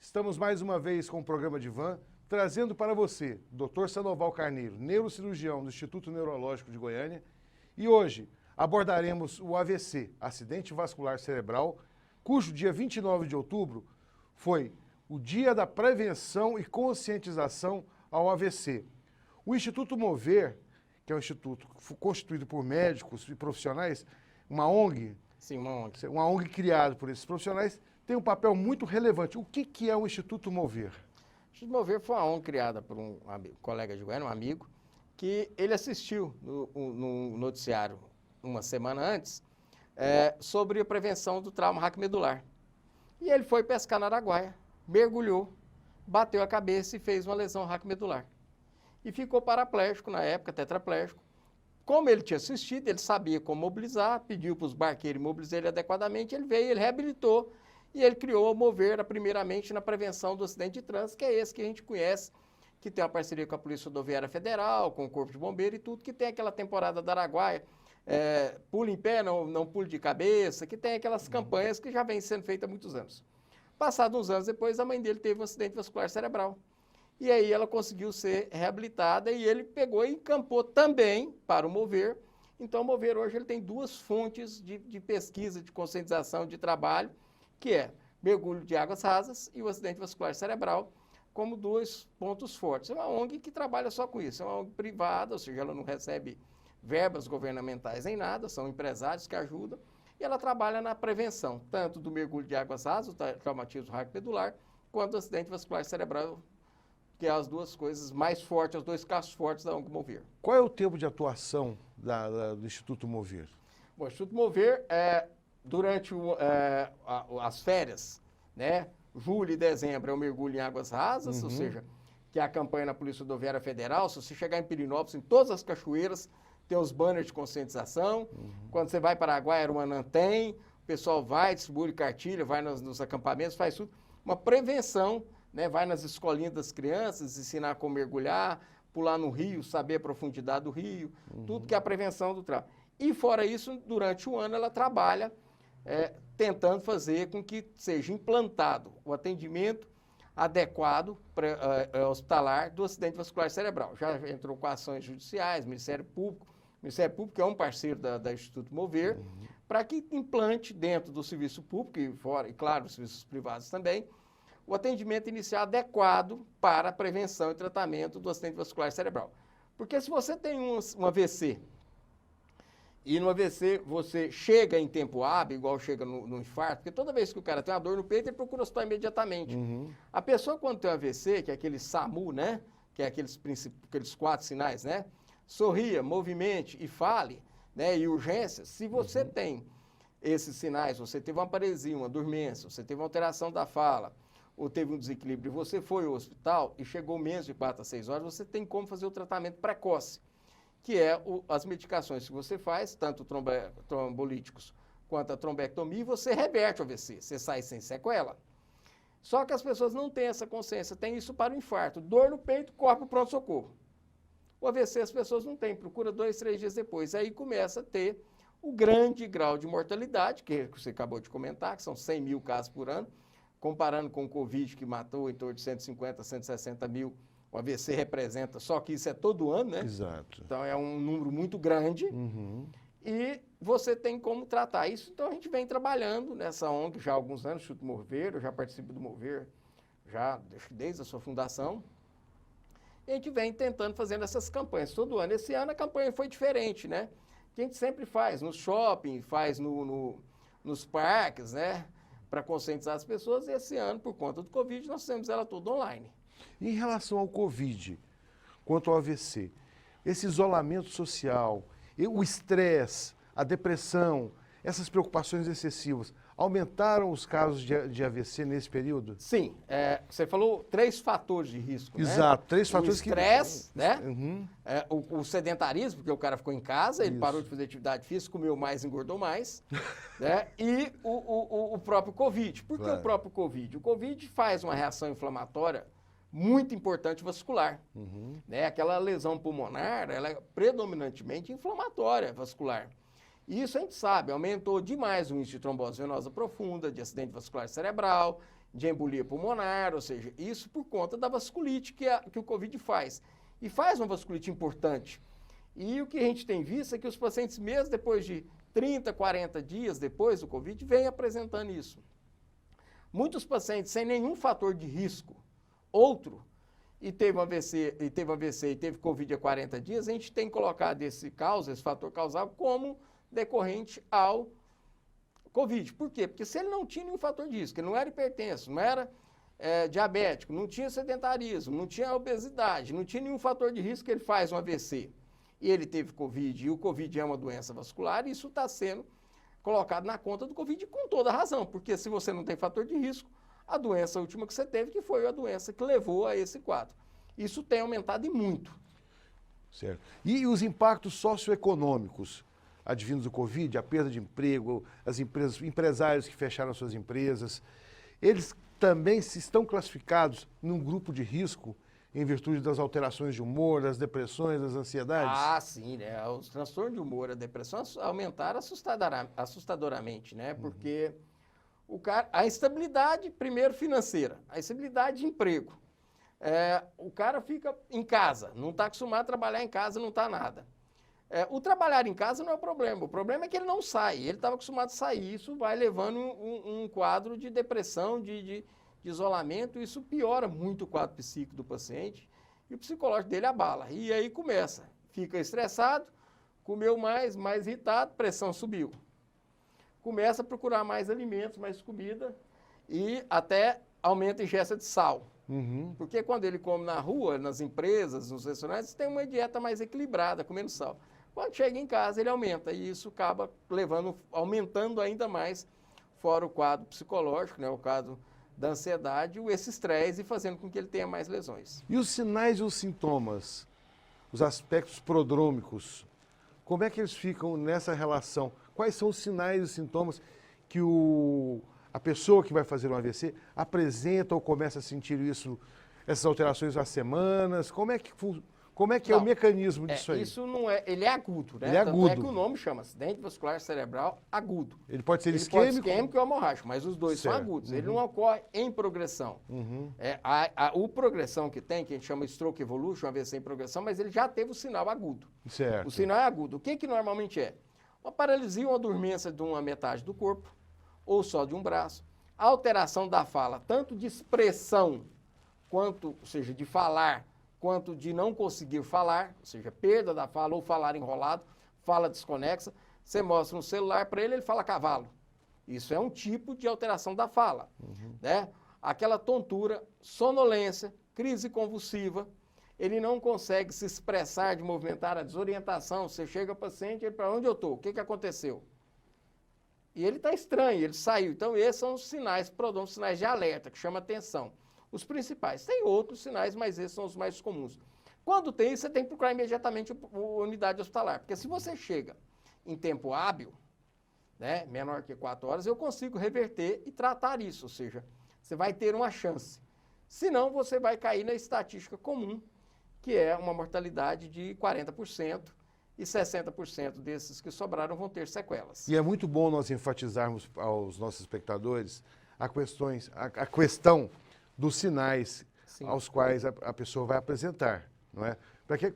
Estamos mais uma vez com o programa Divan, trazendo para você Dr. Sandoval Carneiro, neurocirurgião do Instituto Neurológico de Goiânia. E hoje abordaremos o AVC, Acidente Vascular Cerebral, cujo dia 29 de outubro foi o Dia da Prevenção e Conscientização ao AVC. O Instituto Mover, que é um instituto constituído por médicos e profissionais, uma ONG, Sim, uma ONG criada por esses profissionais, tem um papel muito relevante. O que é o Instituto Mover? O Instituto Mover foi uma ONG criada por um colega de Goiânia, um amigo, que ele assistiu no noticiário uma semana antes sobre a prevenção do trauma raquimedular. E ele foi pescar na Araguaia, mergulhou, bateu a cabeça e fez uma lesão raquimedular. E ficou paraplégico na época, tetraplégico. Como ele tinha assistido, ele sabia como mobilizar, pediu para os barqueiros mobilizar ele adequadamente, ele veio, ele reabilitou e ele criou o Mover, primeiramente na prevenção do acidente de trânsito, que é esse que a gente conhece, que tem uma parceria com a Polícia Rodoviária Federal, com o Corpo de Bombeiro e tudo, que tem aquela temporada da Araguaia, pula em pé, não pule de cabeça, que tem aquelas campanhas que já vêm sendo feitas há muitos anos. Passados uns anos depois, a mãe dele teve um acidente vascular cerebral. E aí ela conseguiu ser reabilitada e ele pegou e encampou também para o Mover. Então o Mover hoje ele tem duas fontes de pesquisa, de conscientização, de trabalho, que é mergulho de águas rasas e o acidente vascular cerebral, como dois pontos fortes. É uma ONG que trabalha só com isso, é uma ONG privada, ou seja, ela não recebe verbas governamentais em nada, são empresários que ajudam, e ela trabalha na prevenção, tanto do mergulho de águas rasas, o traumatismo raquimedular, quanto do acidente vascular cerebral, que é as duas coisas mais fortes, os dois casos fortes da ONG Mover. Qual é o tempo de atuação do Instituto Mover? Bom, o Instituto Mover, durante as férias, né, julho e dezembro é o mergulho em águas rasas, ou seja, que é a campanha na Polícia Rodoviária Federal. Se você chegar em Pirinópolis, em todas as cachoeiras, tem os banners de conscientização. Quando você vai para Araguaia, Aruanã tem, o pessoal vai, distribui cartilha, vai nos acampamentos, faz tudo. Uma prevenção, né, vai nas escolinhas das crianças, ensinar como mergulhar, pular no rio, saber a profundidade do rio, tudo que é a prevenção do trauma. E fora isso, durante o ano ela trabalha tentando fazer com que seja implantado o atendimento adequado hospitalar do acidente vascular cerebral. Já entrou com ações judiciais, Ministério Público é um parceiro da Instituto Mover, para que implante dentro do serviço público e fora, e claro, os serviços privados também, o atendimento inicial adequado para a prevenção e tratamento do acidente vascular cerebral. Porque se você tem um AVC, e no AVC você chega em tempo hábil, igual chega no infarto, porque toda vez que o cara tem uma dor no peito, ele procura hospital imediatamente. A pessoa, quando tem um AVC, que é aquele SAMU, né? Que é aqueles 4 sinais, né? Sorria, movimente e fale, né? E urgências. Se você tem esses sinais, você teve uma paresia, uma dormência, você teve uma alteração da fala, ou teve um desequilíbrio, e você foi ao hospital e chegou menos de 4 a 6 horas, você tem como fazer o tratamento precoce, que é as medicações que você faz, tanto trombolíticos quanto a trombectomia, e você reverte o AVC, você sai sem sequela. Só que as pessoas não têm essa consciência, tem isso para o infarto, dor no peito, corre para o pronto-socorro. O AVC as pessoas não têm, procura 2, 3 dias depois, aí começa a ter o grande grau de mortalidade, que você acabou de comentar, que são 100 mil casos por ano, comparando com o Covid, que matou em torno de 150, 160 mil, o AVC representa, só que isso é todo ano, né? Exato. Então é um número muito grande e você tem como tratar isso. Então a gente vem trabalhando nessa ONG já há alguns anos, Instituto Mover, eu já participo do Mover já desde a sua fundação. E a gente vem tentando fazendo essas campanhas todo ano. Esse ano a campanha foi diferente, né? Que a gente sempre faz no shopping, faz nos parques, né? Para conscientizar as pessoas, e esse ano, por conta do Covid, nós fizemos ela toda online. Em relação ao Covid, quanto ao AVC, esse isolamento social, o estresse, a depressão, essas preocupações excessivas, aumentaram os casos de AVC nesse período? Sim, você falou 3 fatores de risco, Exato, né? 3 fatores o estresse, né? O sedentarismo, porque o cara ficou em casa, ele parou de fazer atividade física, comeu mais, engordou mais, né? E o próprio Covid. Por que o próprio Covid? O Covid faz uma reação inflamatória muito importante vascular, né? Aquela lesão pulmonar, ela é predominantemente inflamatória vascular. Isso a gente sabe, aumentou demais o índice de trombose venosa profunda, de acidente vascular cerebral, de embolia pulmonar, ou seja, isso por conta da vasculite que o Covid faz. E faz uma vasculite importante. E o que a gente tem visto é que os pacientes, mesmo depois de 30, 40 dias depois do Covid, vêm apresentando isso. Muitos pacientes sem nenhum fator de risco, outro, e teve AVC e teve Covid há 40 dias, a gente tem colocado esse fator causal, como decorrente ao Covid. Por quê? Porque se ele não tinha nenhum fator de risco, ele não era hipertenso, não era diabético, não tinha sedentarismo, não tinha obesidade, não tinha nenhum fator de risco, ele faz um AVC. E ele teve Covid, e o Covid é uma doença vascular, e isso está sendo colocado na conta do Covid com toda razão, porque se você não tem fator de risco, a doença última que você teve, que foi a doença que levou a esse quadro. Isso tem aumentado e muito. Certo. E os impactos socioeconômicos advindos do Covid, a perda de emprego, empresários que fecharam suas empresas, eles também estão classificados num grupo de risco em virtude das alterações de humor, das depressões, das ansiedades? Ah, sim, né? Os transtornos de humor, a depressão aumentaram assustadoramente, né? Porque a instabilidade, primeiro, financeira, a instabilidade de emprego. O cara fica em casa, não está acostumado a trabalhar em casa, não está nada. O trabalhar em casa não é o problema é que ele não sai, ele estava acostumado a sair, isso vai levando um quadro de depressão, de isolamento, isso piora muito o quadro psíquico do paciente e o psicológico dele abala. E aí fica estressado, comeu mais irritado, pressão subiu. Começa a procurar mais alimentos, mais comida e até aumenta a ingesta de sal. Uhum. Porque quando ele come na rua, nas empresas, nos restaurantes, tem uma dieta mais equilibrada, comendo sal. Quando chega em casa, ele aumenta e isso acaba aumentando ainda mais, fora o quadro psicológico, né, o quadro da ansiedade, esse estresse e fazendo com que ele tenha mais lesões. E os sinais e os sintomas, os aspectos prodrômicos, como é que eles ficam nessa relação? Quais são os sinais e os sintomas que a pessoa que vai fazer um AVC apresenta ou começa a sentir essas alterações às semanas? Como é que é o mecanismo disso aí? Isso não é, ele é agudo, né? Ele é Tanto agudo. é que o nome chama acidente vascular cerebral agudo. Ele pode ser Ele isquêmico? pode ser isquêmico ou hemorrágico, mas os dois Certo. são agudos. Ele não ocorre em progressão. Uhum. O progressão que a gente chama stroke evolution, AVC em progressão, mas ele já teve o sinal agudo. Certo. O sinal é agudo. O que normalmente é? Uma paralisia, uma dormência de uma metade do corpo, ou só de um braço. Alteração da fala, tanto de expressão, ou seja, de falar, quanto de não conseguir falar, ou seja, perda da fala ou falar enrolado, fala desconexa. Você mostra um celular para ele fala cavalo. Isso é um tipo de alteração da fala. Uhum. Né? Aquela tontura, sonolência, crise convulsiva, ele não consegue se expressar, de movimentar, a desorientação. Você chega ao paciente, para onde eu estou? O que aconteceu? E ele está estranho, ele saiu. Então, esses são os sinais prodrômicos, sinais de alerta, que chama atenção. Os principais. Tem outros sinais, mas esses são os mais comuns. Quando tem isso, você tem que procurar imediatamente a unidade hospitalar. Porque se você chega em tempo hábil, né, menor que 4 horas, eu consigo reverter e tratar isso. Ou seja, você vai ter uma chance. Senão, você vai cair na estatística comum, que é uma mortalidade de 40%. E 60% desses que sobraram vão ter sequelas. E é muito bom nós enfatizarmos aos nossos espectadores a questão dos sinais Sim. aos quais a pessoa vai apresentar, não é? Para que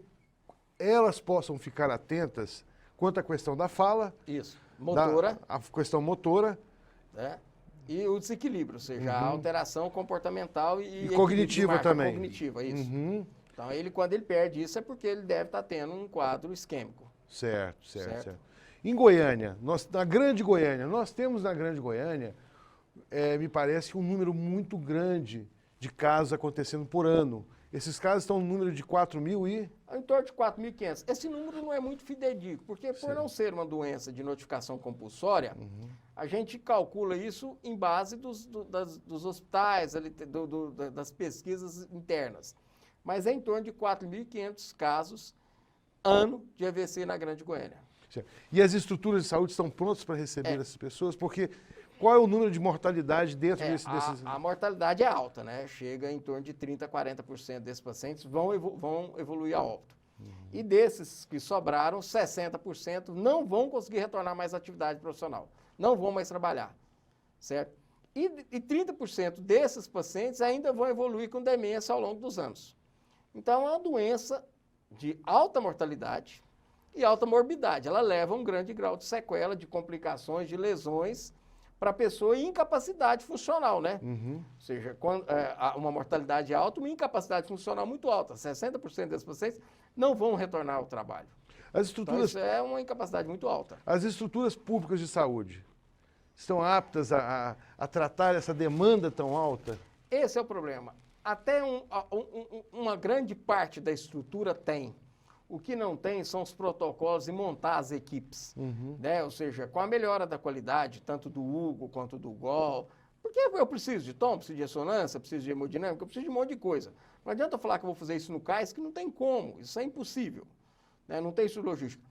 elas possam ficar atentas quanto à questão da fala, isso, motora, a questão motora, né? E o desequilíbrio, ou seja, a alteração comportamental e cognitiva também. Cognitiva, isso. Uhum. Então, quando ele perde isso, é porque ele deve estar tendo um quadro isquêmico. Certo. Em Goiânia, nós temos na Grande Goiânia, me parece, um número muito grande de casos acontecendo por ano. Esses casos estão no número de 4.000 e... Em torno de 4.500. Esse número não é muito fidedigno, porque por não ser uma doença de notificação compulsória, a gente calcula isso em base dos hospitais, das pesquisas internas. Mas é em torno de 4.500 casos ano de AVC na Grande Goiânia. Certo. E as estruturas de saúde estão prontas para receber essas pessoas? Porque qual é o número de mortalidade dentro desses... A mortalidade é alta, né? Chega em torno de 30% a 40% desses pacientes vão evoluir a óbito. E desses que sobraram, 60% não vão conseguir retornar mais à atividade profissional. Não vão mais trabalhar, certo? E 30% desses pacientes ainda vão evoluir com demência ao longo dos anos. Então, é uma doença de alta mortalidade e alta morbidade. Ela leva a um grande grau de sequela, de complicações, de lesões para a pessoa e incapacidade funcional, né? Ou seja, uma mortalidade alta, uma incapacidade funcional muito alta. 60% desses pacientes não vão retornar ao trabalho. As estruturas, Então, isso é uma incapacidade muito alta. as estruturas públicas de saúde estão aptas a tratar essa demanda tão alta? Esse é o problema. Até uma grande parte da estrutura tem. O que não tem são os protocolos e montar as equipes. Né? Ou seja, com a melhora da qualidade, tanto do Hugo quanto do GOL. Porque eu preciso de tom, preciso de ressonância, preciso de hemodinâmica, eu preciso de um monte de coisa. Não adianta eu falar que eu vou fazer isso no CAIS, que não tem como. Isso é impossível. Né? Não tem isso logística.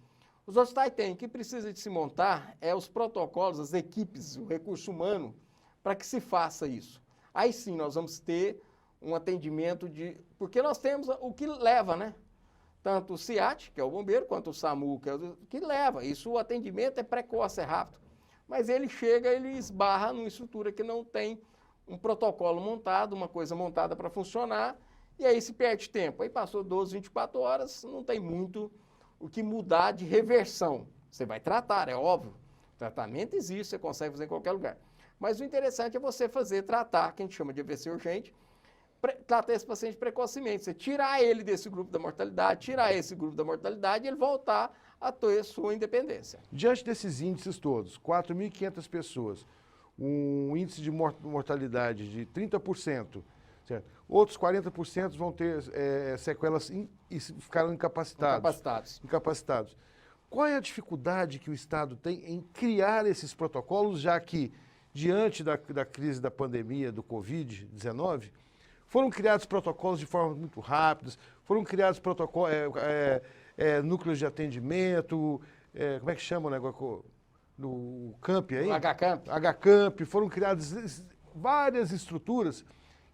Os hospitais têm. O que precisa de se montar é os protocolos, as equipes, o recurso humano, para que se faça isso. Aí sim nós vamos ter um atendimento de... Porque nós temos o que leva, né? Tanto o CIAT, que é o bombeiro, quanto o SAMU, que leva. Isso, o atendimento é precoce, é rápido. Mas ele chega, ele esbarra numa estrutura que não tem um protocolo montado, uma coisa montada para funcionar, e aí se perde tempo. Aí passou 12, 24 horas, não tem muito o que mudar de reversão. Você vai tratar, é óbvio. O tratamento existe, você consegue fazer em qualquer lugar. Mas o interessante é você tratar, que a gente chama de AVC urgente, tratar esse paciente precocemente. Você tirar ele desse grupo da mortalidade, tirar esse grupo da mortalidade e ele voltar a ter sua independência. Diante desses índices todos, 4.500 pessoas, um índice de mortalidade de 30%, certo? Outros 40% vão ter sequelas e ficaram incapacitados. Qual é a dificuldade que o Estado tem em criar esses protocolos, já que, diante da crise da pandemia do Covid-19, foram criados protocolos de forma muito rápida, foram criados protocolos, núcleos de atendimento, como é que chama o negócio do CAMP aí? HCamp, foram criadas várias estruturas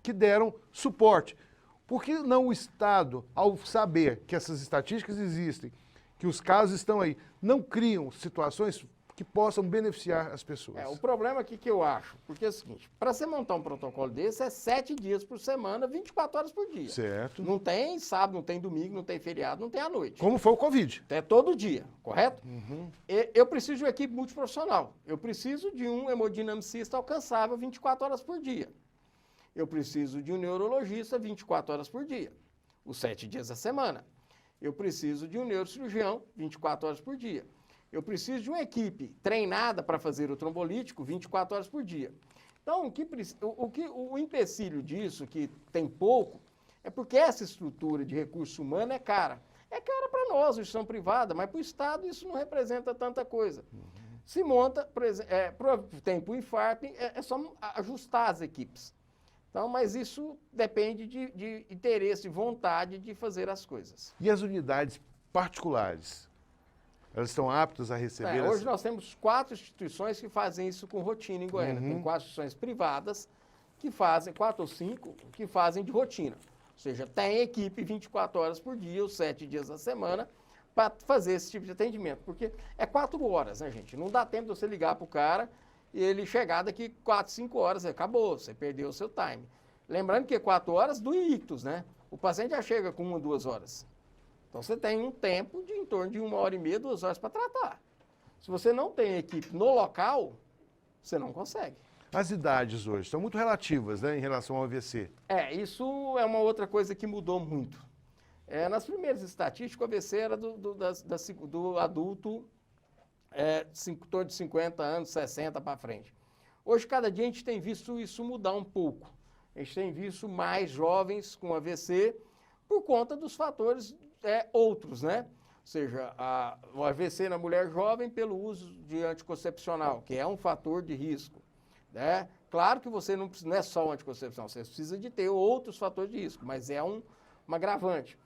que deram suporte. Por que não o Estado, ao saber que essas estatísticas existem, que os casos estão aí, não criam situações que possam beneficiar as pessoas? O problema aqui que eu acho, porque é o seguinte, para você montar um protocolo desse é 7 dias por semana, 24 horas por dia. Certo. Não tem sábado, não tem domingo, não tem feriado, não tem à noite. Como foi o Covid. É todo dia, correto? Eu preciso de uma equipe multiprofissional. Eu preciso de um hemodinamicista alcançável 24 horas por dia. Eu preciso de um neurologista 24 horas por dia, os 7 dias da semana. Eu preciso de um neurocirurgião 24 horas por dia. Eu preciso de uma equipe treinada para fazer o trombolítico 24 horas por dia. Então, o empecilho disso, que tem pouco, é porque essa estrutura de recurso humano é cara. É cara para nós, instituição privada, mas para o Estado isso não representa tanta coisa. Se monta, por exemplo, tem para o INFARP, é só ajustar as equipes. Então, mas isso depende de interesse e vontade de fazer as coisas. E as unidades particulares? Elas estão aptas a receber? Hoje nós temos 4 instituições que fazem isso com rotina em Goiânia. Tem 4 instituições privadas que fazem, 4 ou 5, que fazem de rotina. Ou seja, tem equipe 24 horas por dia, os 7 dias da semana, para fazer esse tipo de atendimento. Porque é 4 horas, né, gente? Não dá tempo de você ligar para o cara e ele chegar daqui 4, 5 horas, acabou, você perdeu o seu time. Lembrando que 4 horas do ictus, né? O paciente já chega com 1, 2 horas. Então, você tem um tempo de em torno de 1h30, 2 horas para tratar. Se você não tem equipe no local, você não consegue. As idades hoje são muito relativas, né, em relação ao AVC. Isso é uma outra coisa que mudou muito. Nas primeiras estatísticas, o AVC era do adulto em torno de 50 anos, 60 para frente. Hoje, cada dia, a gente tem visto isso mudar um pouco. A gente tem visto mais jovens com AVC por conta dos fatores outros, né? Ou seja, o AVC na mulher jovem pelo uso de anticoncepcional, que é um fator de risco, né? Claro que você não é só o anticoncepcional, você precisa de ter outros fatores de risco, mas é um agravante.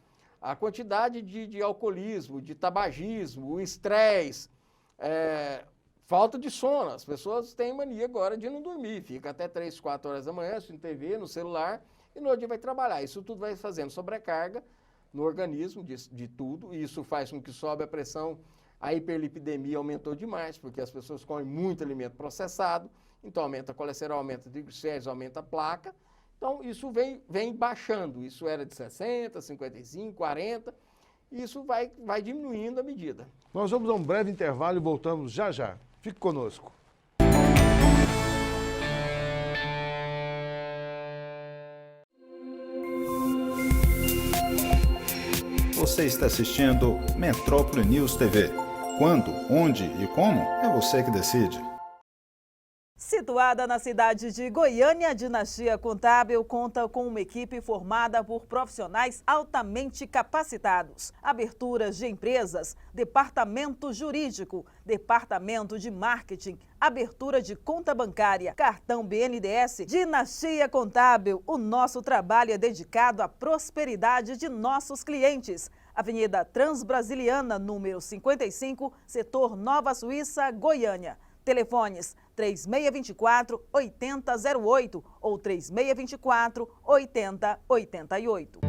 A quantidade de alcoolismo, de tabagismo, o estresse, falta de sono. As pessoas têm mania agora de não dormir, fica até 3, 4 horas da manhã assistindo TV, no celular, e no outro dia vai trabalhar. Isso tudo vai fazendo sobrecarga no organismo de tudo, e isso faz com que sobe a pressão. A hiperlipidemia aumentou demais, porque as pessoas comem muito alimento processado, então aumenta colesterol, aumenta triglicéridos, aumenta a placa. Então, isso vem baixando. Isso era de 60, 55, 40. Isso vai diminuindo à medida. Nós vamos a um breve intervalo e voltamos já já. Fique conosco. Você está assistindo Metrópole News TV. Quando, onde e como, é você que decide. Situada na cidade de Goiânia, a Dinastia Contábil conta com uma equipe formada por profissionais altamente capacitados. Aberturas de empresas, departamento jurídico, departamento de marketing, abertura de conta bancária, cartão BNDES. Dinastia Contábil, o nosso trabalho é dedicado à prosperidade de nossos clientes. Avenida Transbrasiliana, número 55, setor Nova Suíça, Goiânia. Telefones 3624-8008 ou 3624-8088.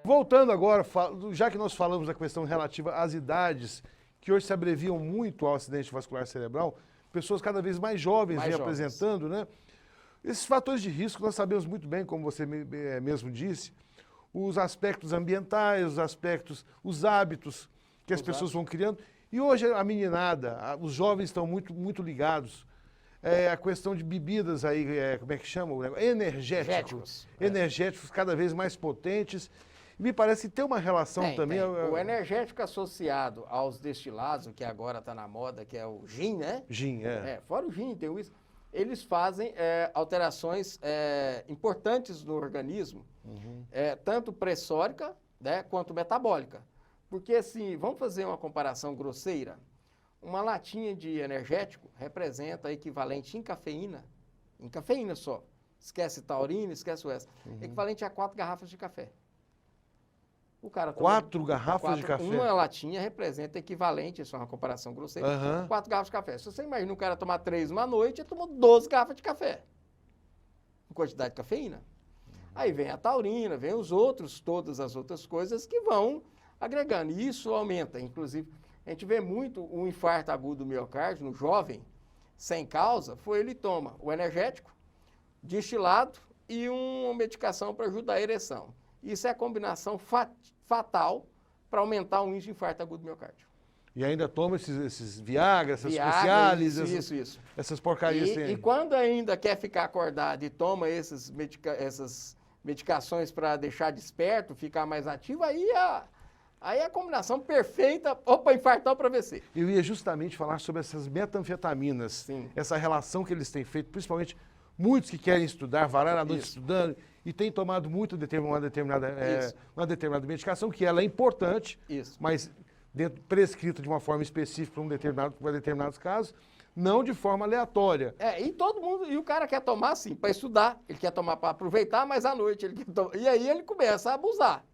Voltando agora, já que nós falamos da questão relativa às idades, que hoje se abreviam muito ao acidente vascular cerebral, pessoas cada vez mais jovens vêm apresentando, né? Esses fatores de risco nós sabemos muito bem, como você mesmo disse, os aspectos ambientais, os hábitos que as pessoas vão criando. E hoje a meninada, os jovens estão muito ligados. A questão de bebidas aí, como é que chama? Energéticos. Energéticos cada vez mais potentes. Me parece que tem uma relação também. O energético associado aos destilados, que agora está na moda, que é o gin, né? Gin, fora o gin, tem o uísque. Eles fazem alterações importantes no organismo, tanto pressórica, né, quanto metabólica. Porque, assim, vamos fazer uma comparação grosseira. Uma latinha de energético representa equivalente em cafeína só, esquece taurina, esquece o extra, equivalente a 4 garrafas de café. O cara 4 garrafas de café? Uma latinha representa equivalente, isso é uma comparação grosseira, 4 garrafas de café. Se você imagina um cara tomar 3 uma noite, ele tomou 12 garrafas de café. Com quantidade de cafeína. Aí vem a taurina, vem todas as outras coisas que vão agregando. E isso aumenta. Inclusive, a gente vê muito o infarto agudo do miocárdio no jovem, sem causa, ele toma o energético, destilado e uma medicação para ajudar a ereção. Isso é a combinação fatal para aumentar o índice de infarto agudo do miocárdio. E ainda toma esses Viagra, essas Cialis, isso. Essas porcarias. E quando ainda quer ficar acordado e toma essas medicações para deixar desperto, ficar mais ativo, aí é a combinação perfeita para infartar ou para AVC. Eu ia justamente falar sobre essas metanfetaminas, essa relação que eles têm feito, principalmente muitos que querem estudar, varar a noite estudando, e têm tomado muito uma determinada medicação, que ela é importante, mas prescrita de uma forma específica para determinados casos, não de forma aleatória. E todo mundo, e o cara quer tomar assim, para estudar, ele quer tomar para aproveitar, mas à noite ele quer tomar, e aí ele começa a abusar.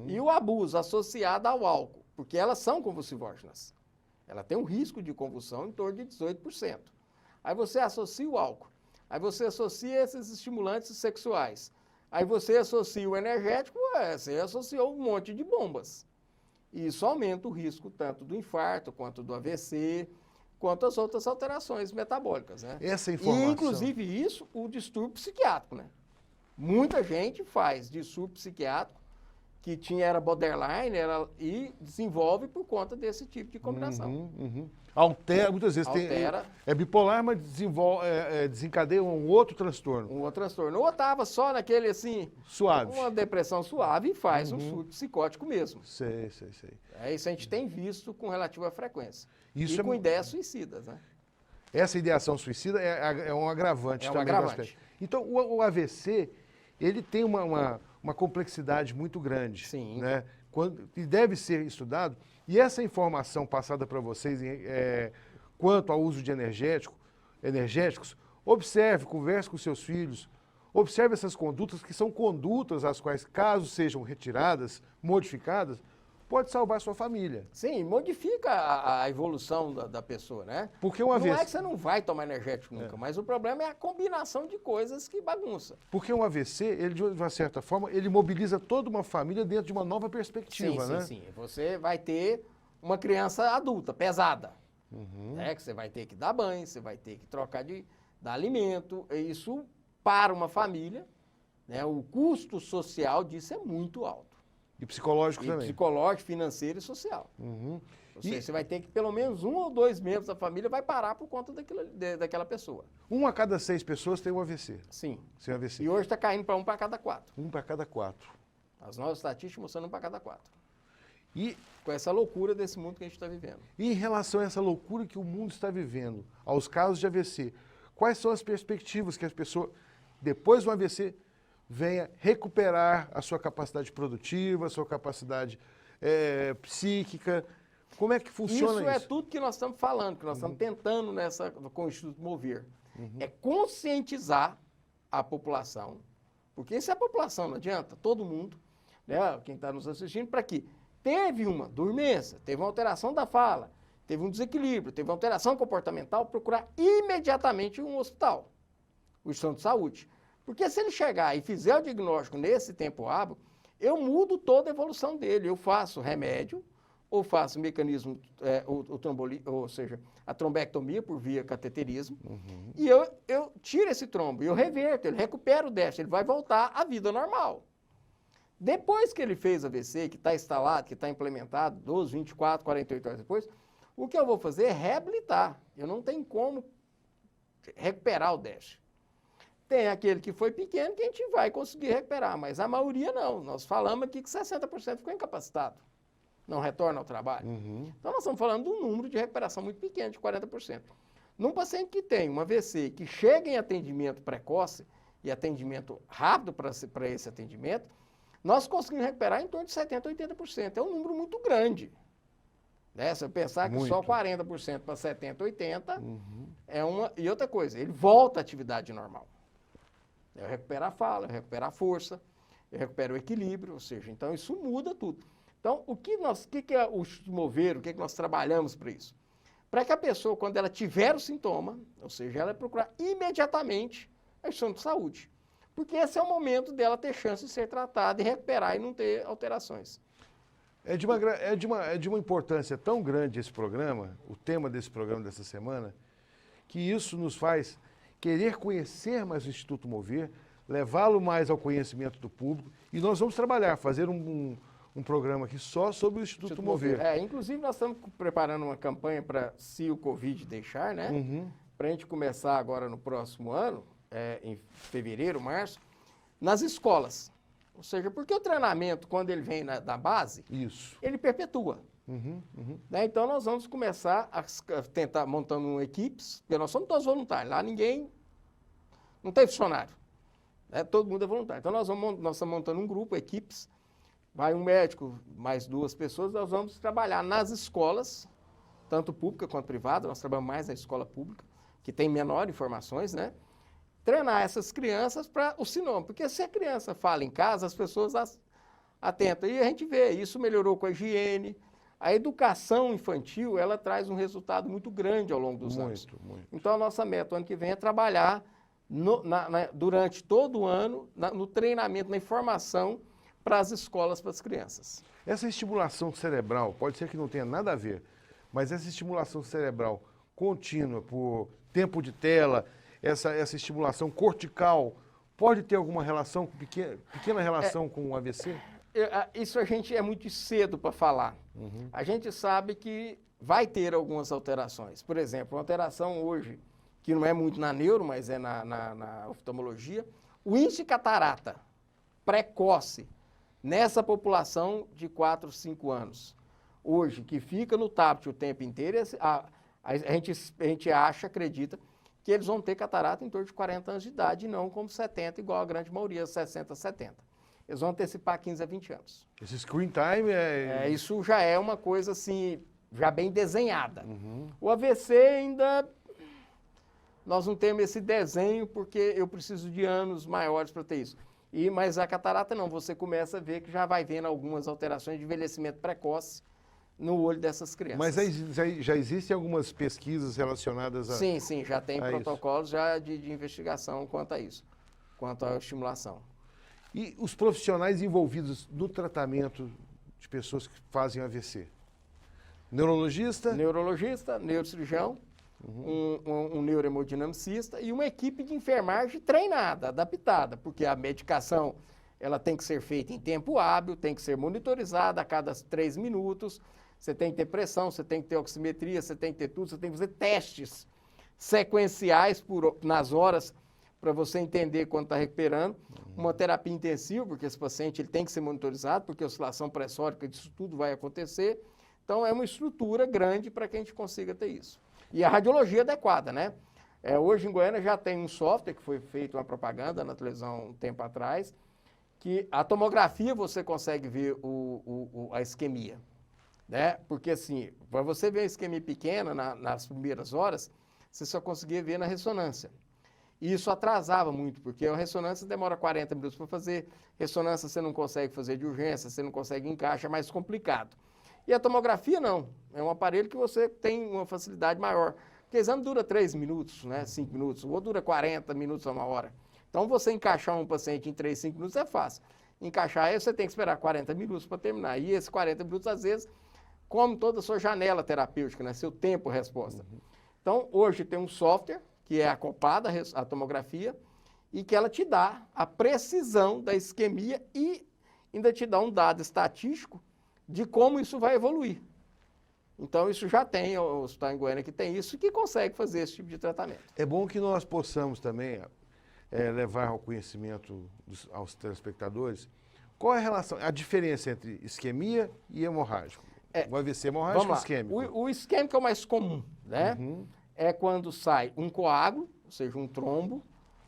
E o abuso associado ao álcool, porque elas são convulsivógenas. Ela tem um risco de convulsão em torno de 18%. Aí você associa o álcool, aí você associa esses estimulantes sexuais, aí você associa o energético, você associou um monte de bombas. E isso aumenta o risco tanto do infarto, quanto do AVC, quanto as outras alterações metabólicas, né? Essa informação. E, inclusive, isso, o distúrbio psiquiátrico, né? Muita gente faz distúrbio psiquiátrico que era borderline e desenvolve por conta desse tipo de combinação. Altera, muitas vezes é bipolar, mas desencadeia um outro transtorno. Ou estava só naquele assim... Suave. Uma depressão suave e faz um surto psicótico mesmo. Sei. Isso a gente tem visto com relativa frequência. Isso com ideias suicidas, né? Essa ideação suicida é um agravante também. Então, o AVC, ele tem uma complexidade muito grande. Sim. Né? E deve ser estudado. E essa informação passada para vocês quanto ao uso de energéticos, observe, converse com seus filhos, observe essas condutas, que são condutas as quais, caso sejam retiradas, modificadas, pode salvar sua família. Sim, modifica a evolução da pessoa, né? Porque uma não vez... é que você não vai tomar energético nunca, mas o problema é a combinação de coisas que bagunça. Porque um AVC, ele de uma certa forma, ele mobiliza toda uma família dentro de uma nova perspectiva, Sim, né? sim. Você vai ter uma criança adulta, pesada, né? Que você vai ter que dar banho, você vai ter que dar alimento. Isso, para uma família, né? O custo social disso é muito alto. E psicológico também. Psicológico, financeiro e social. Ou seja, você vai ter que, pelo menos 1 ou 2 membros da família vai parar por conta daquela pessoa. 1 a cada 6 pessoas tem um AVC. Sim. Sem AVC. E hoje está caindo para 1 para cada 4. 1 para cada 4. As novas estatísticas mostrando 1 para cada 4. E com essa loucura desse mundo que a gente está vivendo. E em relação a essa loucura que o mundo está vivendo, aos casos de AVC, quais são as perspectivas que as pessoas, depois do AVC, venha recuperar a sua capacidade produtiva, a sua capacidade psíquica? Como é que funciona isso? Isso é tudo que nós estamos falando, que nós estamos tentando com o Instituto Mover. É conscientizar a população, porque se a população não adianta, todo mundo, né, quem está nos assistindo, para que teve uma dormência, teve uma alteração da fala, teve um desequilíbrio, teve uma alteração comportamental, procurar imediatamente um hospital, o instituto de saúde. Porque se ele chegar e fizer o diagnóstico nesse tempo hábil, eu mudo toda a evolução dele. Eu faço remédio, ou faço o mecanismo, ou seja, a trombectomia por via cateterismo, e eu tiro esse trombo, eu reverto, ele recupera o déficit, ele vai voltar à vida normal. Depois que ele fez AVC, que está instalado, que está implementado, 12, 24, 48 horas depois, o que eu vou fazer é reabilitar. Eu não tenho como recuperar o déficit. Tem aquele que foi pequeno que a gente vai conseguir recuperar, mas a maioria não. Nós falamos aqui que 60% ficou incapacitado, não retorna ao trabalho. Então, nós estamos falando de um número de recuperação muito pequeno, de 40%. Num paciente que tem um AVC, que chega em atendimento precoce e atendimento rápido para esse atendimento, nós conseguimos recuperar em torno de 70% a 80%. É um número muito grande. Né? Se eu pensar que só 40% para 70%, 80%, é uma... E outra coisa, ele volta à atividade normal. Eu recupero a fala, eu recupero a força, eu recupero o equilíbrio, ou seja, então isso muda tudo. Então, o que é o Instituto Mover, o que nós trabalhamos para isso? Para que a pessoa, quando ela tiver o sintoma, ou seja, ela procurar imediatamente a instituição de saúde. Porque esse é o momento dela ter chance de ser tratada e recuperar e não ter alterações. É de uma importância tão grande esse programa, o tema desse programa dessa semana, que isso nos faz querer conhecer mais o Instituto Mover, levá-lo mais ao conhecimento do público, e nós vamos trabalhar, fazer um programa aqui só sobre o Instituto Mover. Inclusive, nós estamos preparando uma campanha para, se o Covid deixar, né? Para a gente começar agora no próximo ano, em fevereiro, março, nas escolas. Ou seja, porque o treinamento, quando ele vem da base, ele perpetua. Né? Então, nós vamos começar a tentar montando equipes, porque nós somos todos voluntários, lá ninguém, não tem funcionário, né? Todo mundo é voluntário. Então, nós estamos montando um grupo, equipes, vai um médico, mais 2 pessoas, nós vamos trabalhar nas escolas, tanto pública quanto privada, nós trabalhamos mais na escola pública, que tem menor informações, né? Treinar essas crianças para o sinônimo, porque se a criança fala em casa, as pessoas atentam, e a gente vê, isso melhorou com a higiene. A educação infantil, ela traz um resultado muito grande ao longo dos anos. Então, a nossa meta, o ano que vem, é trabalhar durante todo o ano no treinamento, na informação para as escolas, para as crianças. Essa estimulação cerebral, pode ser que não tenha nada a ver, mas essa estimulação cerebral contínua por tempo de tela, essa estimulação cortical, pode ter alguma relação, pequena relação com o AVC? Isso a gente é muito cedo para falar. A gente sabe que vai ter algumas alterações. Por exemplo, uma alteração hoje, que não é muito na neuro, mas é na oftalmologia, o índice de catarata precoce nessa população de 4, 5 anos. Hoje, que fica no tablet o tempo inteiro, a gente acredita que eles vão ter catarata em torno de 40 anos de idade, e não como 70, igual a grande maioria, 60, 70. Eles vão antecipar 15 a 20 anos. Esse screen time Isso já é uma coisa assim, já bem desenhada. Uhum. O AVC ainda, nós não temos esse desenho porque eu preciso de anos maiores para ter isso. Mas a catarata não, você começa a ver que já vai vendo algumas alterações de envelhecimento precoce no olho dessas crianças. Mas já existem algumas pesquisas relacionadas a... Sim, já tem a protocolos já de investigação quanto a isso, quanto à estimulação. E os profissionais envolvidos no tratamento de pessoas que fazem AVC? Neurologista? Neurologista, neurocirurgião, um neurohemodinamicista e uma equipe de enfermagem treinada, adaptada, porque a medicação ela tem que ser feita em tempo hábil, tem que ser monitorizada a cada 3 minutos, você tem que ter pressão, você tem que ter oximetria, você tem que ter tudo, você tem que fazer testes sequenciais nas horas para você entender quando está recuperando. Uma terapia intensiva, porque esse paciente ele tem que ser monitorizado, porque a oscilação pressórica disso tudo vai acontecer. Então, é uma estrutura grande para que a gente consiga ter isso. E a radiologia adequada, né? Hoje em Goiânia já tem um software, que foi feito uma propaganda na televisão um tempo atrás, que a tomografia você consegue ver a isquemia, né? Porque assim, para você ver a isquemia pequena nas primeiras horas, você só conseguia ver na ressonância. E isso atrasava muito, porque a ressonância demora 40 minutos para fazer, ressonância você não consegue fazer de urgência, você não consegue encaixar, é mais complicado. E a tomografia não, é um aparelho que você tem uma facilidade maior, porque o exame dura 3 minutos, né, 5 minutos, ou dura 40 minutos a 1 hora. Então você encaixar um paciente em 3, 5 minutos é fácil. Encaixar aí você tem que esperar 40 minutos para terminar, e esses 40 minutos às vezes come toda a sua janela terapêutica, né, seu tempo-resposta. Então hoje tem um software, que é acoplada à tomografia, e que ela te dá a precisão da isquemia e ainda te dá um dado estatístico de como isso vai evoluir. Então, isso já tem, o Hospital em Goiânia que tem isso, e que consegue fazer esse tipo de tratamento. É bom que nós possamos também levar ao conhecimento aos telespectadores qual é a relação, a diferença entre isquemia e hemorrágico. O AVC hemorrágico e isquêmico. O isquêmico é o mais comum, né? É quando sai um coágulo, ou seja, um trombo,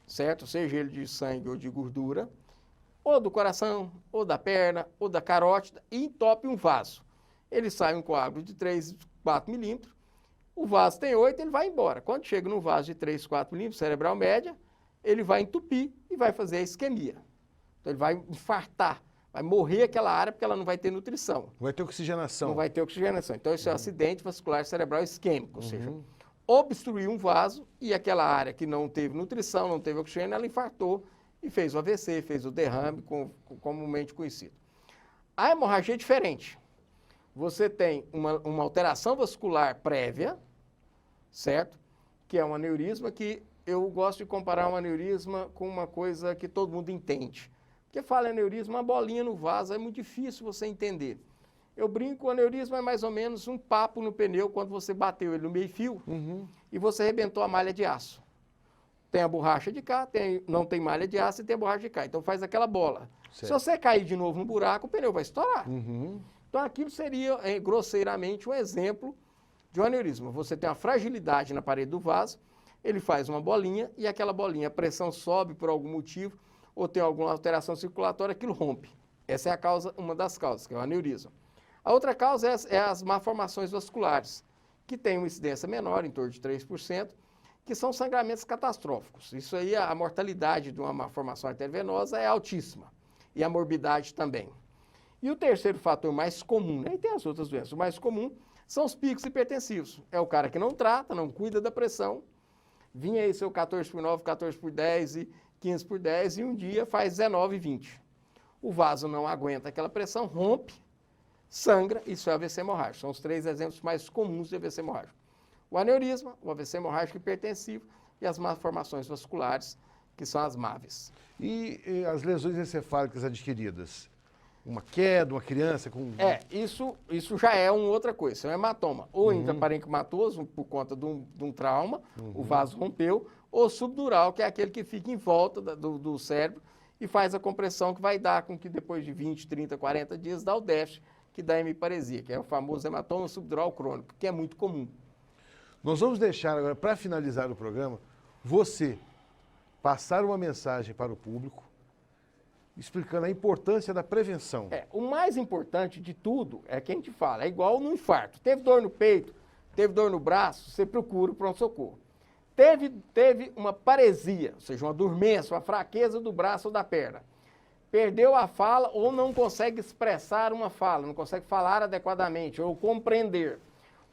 certo? Seja ele de sangue ou de gordura, ou do coração, ou da perna, ou da carótida, e entope um vaso. Ele sai um coágulo de 3, 4 milímetros, o vaso tem 8, ele vai embora. Quando chega no vaso de 3, 4 milímetros, cerebral média, ele vai entupir e vai fazer a isquemia. Então ele vai infartar, vai morrer aquela área porque ela não vai ter nutrição. Não vai ter oxigenação. Não vai ter oxigenação. Então isso é um acidente vascular cerebral isquêmico, ou seja, obstruiu um vaso e aquela área que não teve nutrição, não teve oxigênio, ela infartou e fez o AVC, fez o derrame, comumente conhecido. A hemorragia é diferente. Você tem uma alteração vascular prévia, certo? Que é um aneurisma que eu gosto de comparar um aneurisma com uma coisa que todo mundo entende. Porque fala aneurisma, uma bolinha no vaso, é muito difícil você entender. Eu brinco, o aneurisma é mais ou menos um papo no pneu quando você bateu ele no meio-fio e você arrebentou a malha de aço. Tem a borracha de cá, não tem malha de aço e tem a borracha de cá. Então faz aquela bola. Certo. Se você cair de novo no buraco, o pneu vai estourar. Então aquilo seria, grosseiramente, um exemplo de um aneurisma. Você tem uma fragilidade na parede do vaso, ele faz uma bolinha e aquela bolinha, a pressão sobe por algum motivo ou tem alguma alteração circulatória, aquilo rompe. Essa é a causa, uma das causas, que é o aneurisma. A outra causa é as malformações vasculares, que tem uma incidência menor, em torno de 3%, que são sangramentos catastróficos. Isso aí, a mortalidade de uma malformação arteriovenosa é altíssima, e a morbidade também. E o terceiro fator mais comum, né, e tem as outras doenças, o mais comum são os picos hipertensivos. É o cara que não trata, não cuida da pressão, vinha aí seu 14/9, 14/10 e 15/10, e um dia faz 19/20. O vaso não aguenta aquela pressão, rompe, sangra, isso é AVC hemorrágico. São os 3 exemplos mais comuns de AVC hemorrágico. O aneurisma, o AVC hemorrágico hipertensivo e as malformações vasculares, que são as MAVs. E as lesões encefálicas adquiridas? Uma queda, uma criança com... Isso já é uma outra coisa, isso é um hematoma. Ou intraparenquimatoso, por conta de um trauma, o vaso rompeu, ou subdural, que é aquele que fica em volta do cérebro e faz a compressão que vai dar com que depois de 20, 30, 40 dias dá o déficit, que dá hemiparesia, que é o famoso hematoma subdural crônico, que é muito comum. Nós vamos deixar agora, para finalizar o programa, você passar uma mensagem para o público explicando a importância da prevenção. O mais importante de tudo é que a gente fala, é igual no infarto. Teve dor no peito, teve dor no braço, você procura o pronto-socorro. Teve uma paresia, ou seja, uma dormência, uma fraqueza do braço ou da perna. Perdeu a fala ou não consegue expressar uma fala, não consegue falar adequadamente ou compreender.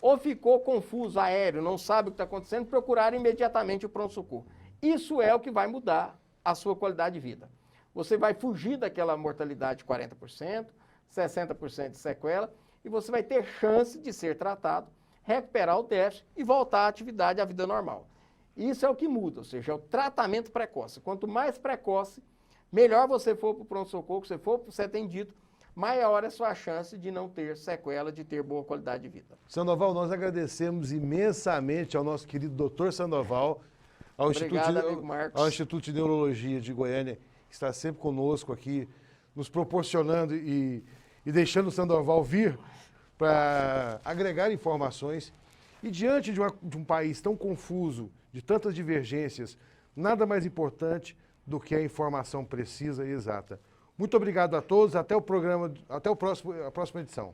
Ou ficou confuso, aéreo, não sabe o que está acontecendo, procurar imediatamente o pronto-socorro. Isso é o que vai mudar a sua qualidade de vida. Você vai fugir daquela mortalidade de 40%, 60% de sequela, e você vai ter chance de ser tratado, recuperar o déficit e voltar à atividade, à vida normal. Isso é o que muda, ou seja, é o tratamento precoce. Quanto mais precoce, melhor você for para o pronto-socorro, você for ser atendido, maior é a sua chance de não ter sequela, de ter boa qualidade de vida. Sandoval, nós agradecemos imensamente ao nosso querido Dr. Sandoval, ao Instituto de Neurologia de Goiânia, que está sempre conosco aqui, nos proporcionando e deixando o Sandoval vir para agregar informações. E diante de um país tão confuso, de tantas divergências, nada mais importante do que a informação precisa e exata. Muito obrigado a todos, até a próxima edição.